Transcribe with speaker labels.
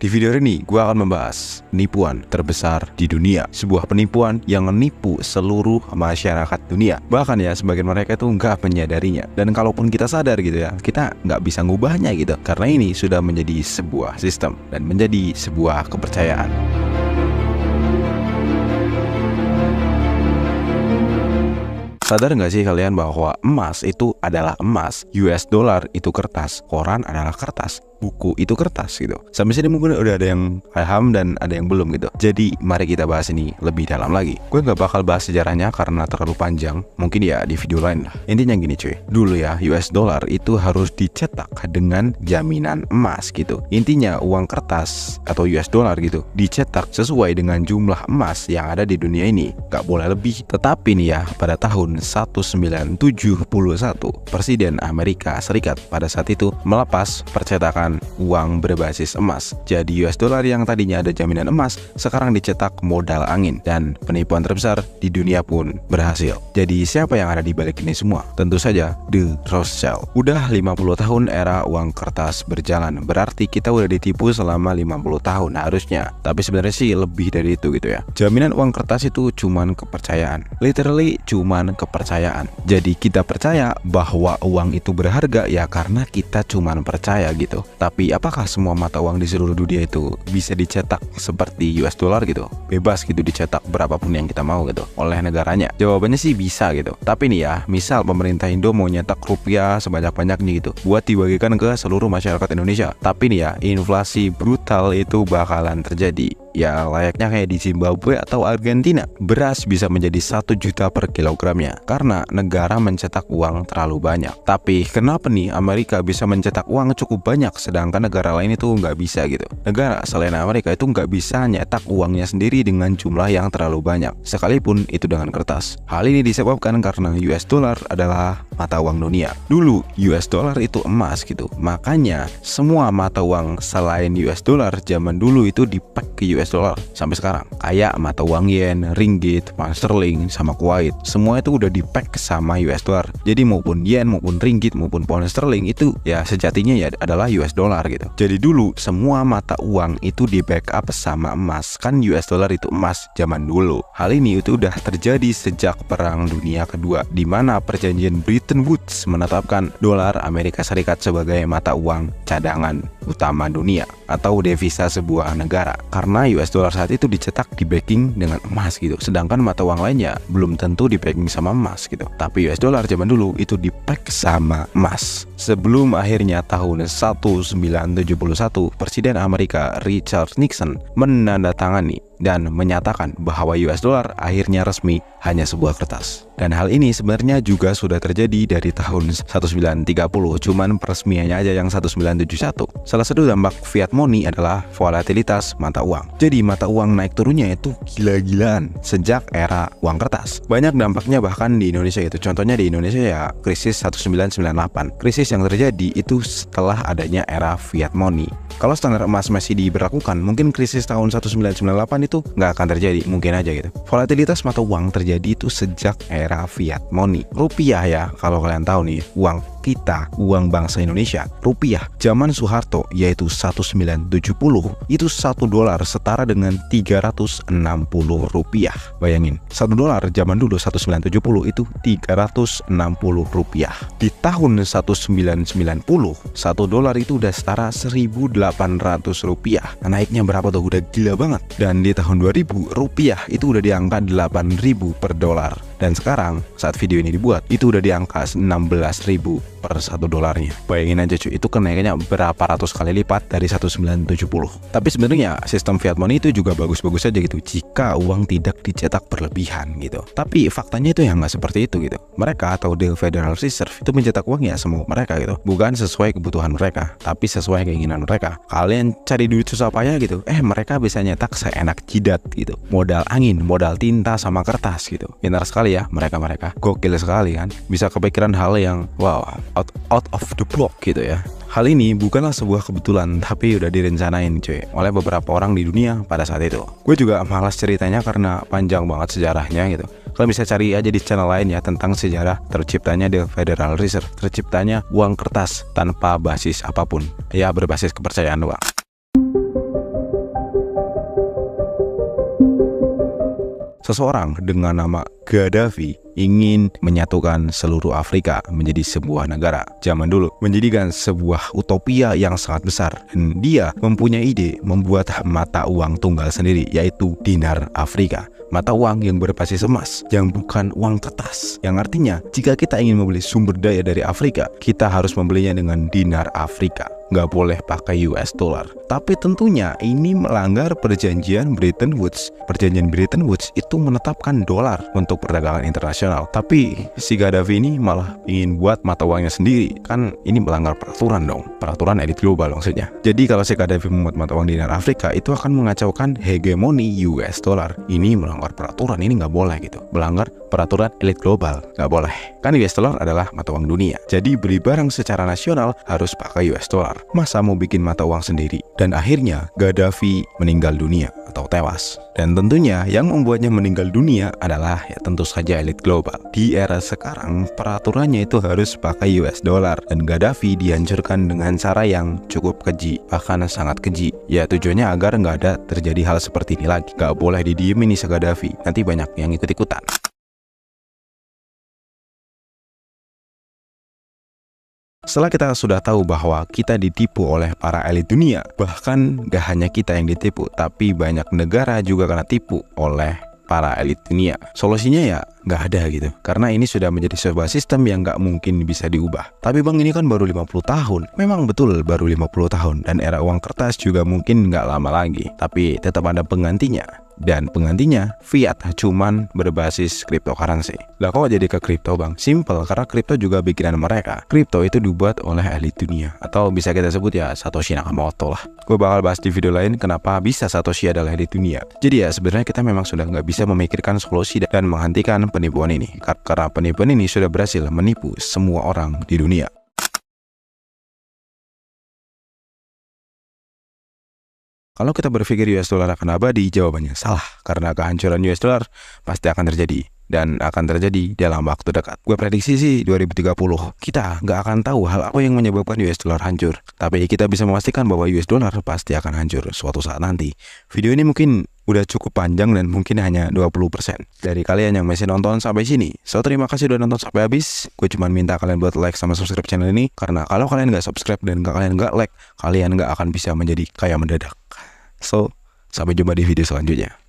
Speaker 1: Di video ini gue akan membahas penipuan terbesar di dunia. Sebuah penipuan yang menipu seluruh masyarakat dunia. Bahkan ya sebagian mereka itu nggak menyadarinya. Dan kalaupun kita sadar gitu ya, kita nggak bisa ngubahnya gitu. Karena ini sudah menjadi sebuah sistem dan menjadi sebuah kepercayaan. Sadar nggak sih kalian bahwa emas itu adalah emas, US dollar itu kertas, koran adalah kertas, buku itu kertas gitu. Sampai sini mungkin udah ada yang paham dan ada yang belum gitu. Jadi mari kita bahas ini lebih dalam lagi. Gue nggak bakal bahas sejarahnya karena terlalu panjang. Mungkin ya di video lain lah. Intinya gini cuy, dulu ya US dollar itu harus dicetak dengan jaminan emas gitu. Intinya uang kertas atau US dollar gitu dicetak sesuai dengan jumlah emas yang ada di dunia ini. Gak boleh lebih. Tetapi nih ya, pada tahun 1971 Presiden Amerika Serikat pada saat itu melepas percetakan uang berbasis emas. Jadi US dollar yang tadinya ada jaminan emas sekarang dicetak modal angin, dan penipuan terbesar di dunia pun berhasil. Jadi siapa yang ada di balik ini semua? Tentu saja The Rothschild. Udah 50 tahun era uang kertas berjalan, berarti kita udah ditipu selama 50 tahun harusnya. Tapi sebenarnya sih lebih dari itu gitu ya. Jaminan uang kertas itu cuman kepercayaan. Literally cuman kepercayaan. Jadi kita percaya bahwa uang itu berharga ya karena kita cuman percaya gitu. Tapi apakah semua mata uang di seluruh dunia itu bisa dicetak seperti US dollar gitu? Bebas gitu dicetak berapapun yang kita mau gitu oleh negaranya? Jawabannya sih bisa gitu. Tapi nih ya, misal pemerintah Indo mau nyetak rupiah sebanyak-banyaknya gitu buat dibagikan ke seluruh masyarakat Indonesia. Tapi nih ya, inflasi brutal itu bakalan terjadi. Ya layaknya kayak di Zimbabwe atau Argentina. Beras bisa menjadi 1 juta per kilogramnya karena negara mencetak uang terlalu banyak. Tapi kenapa nih Amerika bisa mencetak uang cukup banyak sedangkan negara lain itu nggak bisa gitu? Negara selain Amerika itu nggak bisa nyetak uangnya sendiri dengan jumlah yang terlalu banyak, sekalipun itu dengan kertas. Hal ini disebabkan karena US dollar adalah mata uang dunia. Dulu US dollar itu emas gitu, makanya semua mata uang selain US dollar zaman dulu itu dipack ke US dollar sampai sekarang. Kayak mata uang yen, ringgit, pound sterling, sama Kuwait, semua itu udah dipack sama US dollar. Jadi maupun yen, maupun ringgit, maupun pound sterling itu ya sejatinya ya adalah US dollar gitu. Jadi dulu semua mata uang itu di backup sama emas. Kan US dollar itu emas zaman dulu. Hal ini itu udah terjadi sejak Perang Dunia Kedua, di mana perjanjian Bretton Woods menetapkan dolar Amerika Serikat sebagai mata uang cadangan utama dunia atau devisa sebuah negara. Karena US dollar saat itu dicetak di backing dengan emas gitu, sedangkan mata uang lainnya belum tentu di backing sama emas gitu. Tapi US dollar zaman dulu itu di pack sama emas. Sebelum akhirnya tahun 1971 Presiden Amerika Richard Nixon menandatangani dan menyatakan bahwa US dollar akhirnya resmi hanya sebuah kertas. Dan hal ini sebenarnya juga sudah terjadi dari tahun 1930, cuman peresmiannya aja yang 1971. Salah satu dampak fiat money adalah volatilitas mata uang. Jadi mata uang naik turunnya itu gila-gilaan sejak era uang kertas. Banyak dampaknya bahkan di Indonesia gitu. Contohnya di Indonesia ya krisis 1998. Krisis yang terjadi itu setelah adanya era fiat money. Kalau standar emas masih diberlakukan, mungkin krisis tahun 1998 itu nggak akan terjadi, mungkin aja gitu. Volatilitas mata uang terjadi itu sejak era fiat money. Rupiah ya, kalau kalian tahu nih, uang kita, uang bangsa Indonesia, rupiah zaman Soeharto yaitu 1970 itu 1 dolar setara dengan 360 rupiah. Bayangin, 1 dolar zaman dulu 1970 itu 360 rupiah. Di tahun 1990 1 dolar itu udah setara 1.800 rupiah. Nah, naiknya berapa tuh? Udah gila banget. Dan di tahun 2000 rupiah itu udah di angka 8.000 per dolar. Dan sekarang saat video ini dibuat itu udah di angka 16.000 per 1 dolarnya. Bayangin aja cuy, itu kenaikannya berapa ratus kali lipat dari 1970. Tapi sebenarnya sistem fiat money itu juga bagus-bagus aja gitu jika uang tidak dicetak berlebihan gitu. Tapi faktanya itu yang nggak seperti itu gitu. Mereka atau The Federal Reserve itu mencetak uang ya semua mereka gitu, bukan sesuai kebutuhan mereka, tapi sesuai keinginan mereka. Kalian cari duit susah payah gitu, mereka bisa nyetak seenak jidat gitu. Modal angin, modal tinta sama kertas gitu. Pintar sekali ya mereka-mereka, gokil sekali kan, bisa kepikiran hal yang wow, out of the block gitu ya. Hal ini bukanlah sebuah kebetulan, tapi udah direncanain cuy oleh beberapa orang di dunia pada saat itu. Gue juga malas ceritanya karena panjang banget sejarahnya gitu. Kalian bisa cari aja di channel lain ya tentang sejarah terciptanya The Federal Reserve, terciptanya uang kertas tanpa basis apapun, ya berbasis kepercayaan doang. Seseorang dengan nama Gaddafi ingin menyatukan seluruh Afrika menjadi sebuah negara zaman dulu, menjadikan sebuah utopia yang sangat besar. Dan dia mempunyai ide membuat mata uang tunggal sendiri, yaitu dinar Afrika. Mata uang yang berbasis emas, yang bukan uang kertas. Yang artinya, jika kita ingin membeli sumber daya dari Afrika, kita harus membelinya dengan dinar Afrika. Nggak boleh pakai US dollar. Tapi tentunya ini melanggar perjanjian Bretton Woods. Perjanjian Bretton Woods itu menetapkan dolar untuk perdagangan internasional. Tapi si Gaddafi ini malah ingin buat mata uangnya sendiri. Kan ini melanggar peraturan dong. Peraturan elit global maksudnya. Jadi kalau si Gaddafi membuat mata uang dinar Afrika, itu akan mengacaukan hegemoni US dollar. Ini melanggar peraturan, ini nggak boleh gitu. Melanggar peraturan elit global, nggak boleh. Kan US dollar adalah mata uang dunia. Jadi beli barang secara nasional harus pakai US dollar. Masa mau bikin mata uang sendiri? Dan akhirnya Gaddafi meninggal dunia atau tewas. Dan tentunya yang membuatnya meninggal dunia adalah ya tentu saja elit global. Di era sekarang peraturannya itu harus pakai US dollar, dan Gaddafi dihancurkan dengan cara yang cukup keji, bahkan sangat keji. Ya tujuannya agar nggak ada terjadi hal seperti ini lagi. Nggak boleh didiemin nih si Gaddafi, nanti banyak yang ikut-ikutan. Setelah kita sudah tahu bahwa kita ditipu oleh para elit dunia, bahkan gak hanya kita yang ditipu, tapi banyak negara juga kena tipu oleh para elit dunia. Solusinya ya nggak ada gitu, karena ini sudah menjadi sebuah sistem yang nggak mungkin bisa diubah. Tapi bang, ini kan baru 50 tahun. Memang betul baru 50 tahun, dan era uang kertas juga mungkin nggak lama lagi. Tapi tetap ada penggantinya, dan penggantinya fiat, cuman berbasis cryptocurrency. Lah kok jadi ke kripto bang? Simple, karena kripto juga bikinan mereka. Kripto itu dibuat oleh elit dunia, atau bisa kita sebut ya Satoshi Nakamoto lah. Gue bakal bahas di video lain kenapa bisa Satoshi adalah elit dunia. Jadi ya sebenarnya kita memang sudah nggak bisa memikirkan solusi dan menghentikan penipuan ini, karena penipuan ini sudah berhasil menipu semua orang di dunia. Kalau kita berpikir US dollar akan abadi, jawabannya salah, karena kehancuran US dollar pasti akan terjadi, dan akan terjadi dalam waktu dekat. Gue prediksi sih 2030 kita nggak akan tahu hal apa yang menyebabkan US dollar hancur, tapi kita bisa memastikan bahwa US dollar pasti akan hancur suatu saat nanti. Video ini mungkin udah cukup panjang dan mungkin hanya 20% dari kalian yang masih nonton sampai sini. So terima kasih udah nonton sampai habis. Gue cuma minta kalian buat like sama subscribe channel ini, karena kalau kalian nggak subscribe dan kalian nggak like, kalian nggak akan bisa menjadi kaya mendadak. So sampai jumpa di video selanjutnya.